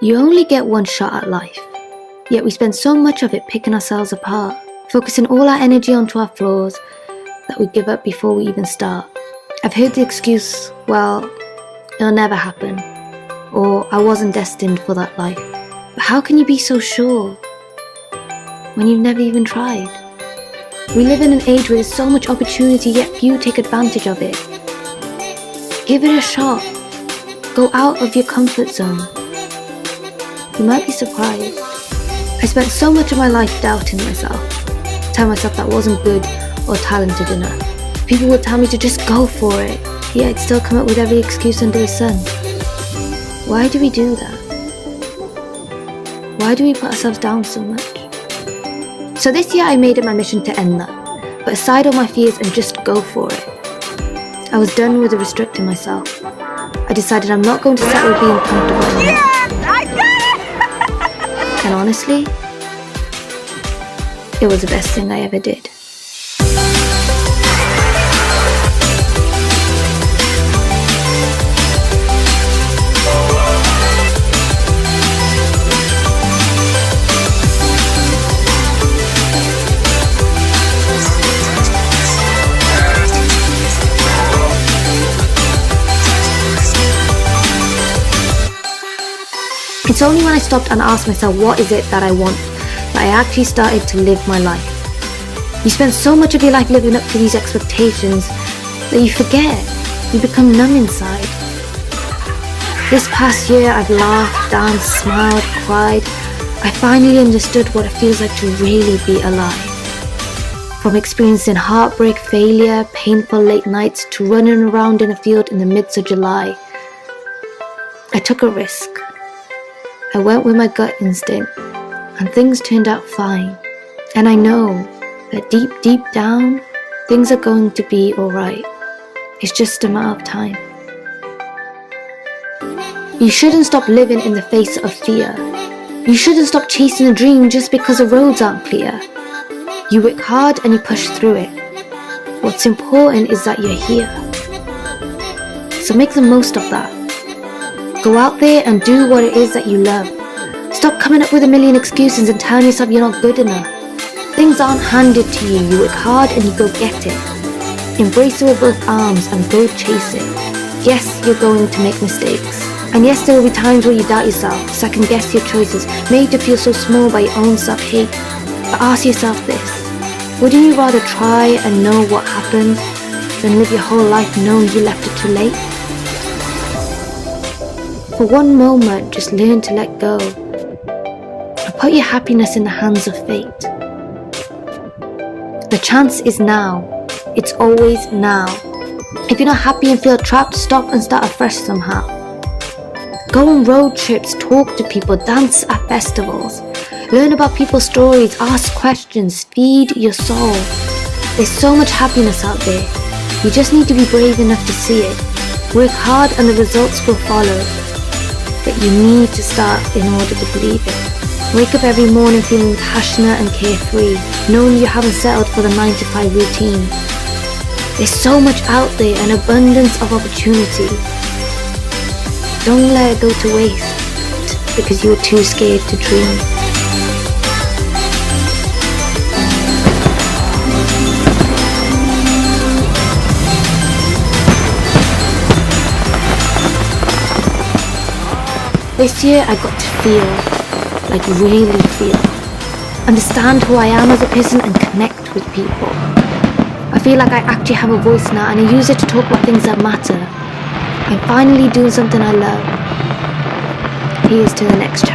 You only get one shot at life, yet we spend so much of it picking ourselves apart, focusing all our energy onto our flaws that we give up before we even start. I've heard the excuse, well, it'll never happen, or I wasn't destined for that life. But how can you be so sure when you've never even tried? We live in an age where there's so much opportunity, yet few take advantage of it. Give it a shot. Go out of your comfort zone. You might be surprised. I spent so much of my life doubting myself, telling myself that I wasn't good or talented enough. People would tell me to just go for it, yet I'd still come up with every excuse under the sun. Why do we do that? Why do we put ourselves down so much? So this year I made it my mission to end that, put aside all my fears and just go for it. I was done with restricting myself. I decided I'm not going to settle with being comfortable anymore. I got it! And honestly, it was the best thing I ever did. It's only when I stopped and asked myself what is it that I want that I actually started to live my life. You spend so much of your life living up to these expectations that you forget, you become numb inside. This past year I've laughed, danced, smiled, cried. I finally understood what it feels like to really be alive. From experiencing heartbreak, failure, painful late nights to running around in a field in the midst of July, I took a risk. I went with my gut instinct, and things turned out fine. And I know that deep down, things are going to be alright. It's just a matter of time. You shouldn't stop living in the face of fear. You shouldn't stop chasing a dream just because the roads aren't clear. You work hard and you push through it. What's important is that you're here. So make the most of that. Go out there and do what it is that you love. Stop coming up with a million excuses and telling yourself you're not good enough. Things aren't handed to you. You work hard and you go get it. Embrace it with both arms and go chase it. Yes, you're going to make mistakes. And yes, there will be times where you doubt yourself, second guess your choices, made to feel so small by your own self-hate. But ask yourself this. Wouldn't you rather try and know what happened than live your whole life knowing you left it too late? For one moment, just learn to let go. And put your happiness in the hands of fate. The chance is now. It's always now. If you're not happy and feel trapped, stop and start afresh somehow. Go on road trips, talk to people, dance at festivals. Learn about people's stories, ask questions, feed your soul. There's so much happiness out there. You just need to be brave enough to see it. Work hard and the results will follow. But you need to start in order to believe it. Wake up every morning feeling passionate and carefree, knowing you haven't settled for the 9-to-5 routine. There's so much out there, an abundance of opportunity. Don't let it go to waste because you were too scared to dream. This year I got to feel, like really feel. Understand who I am as a person and connect with people. I feel like I actually have a voice now and I use it to talk about things that matter. I'm finally doing something I love. Here's to the next chapter.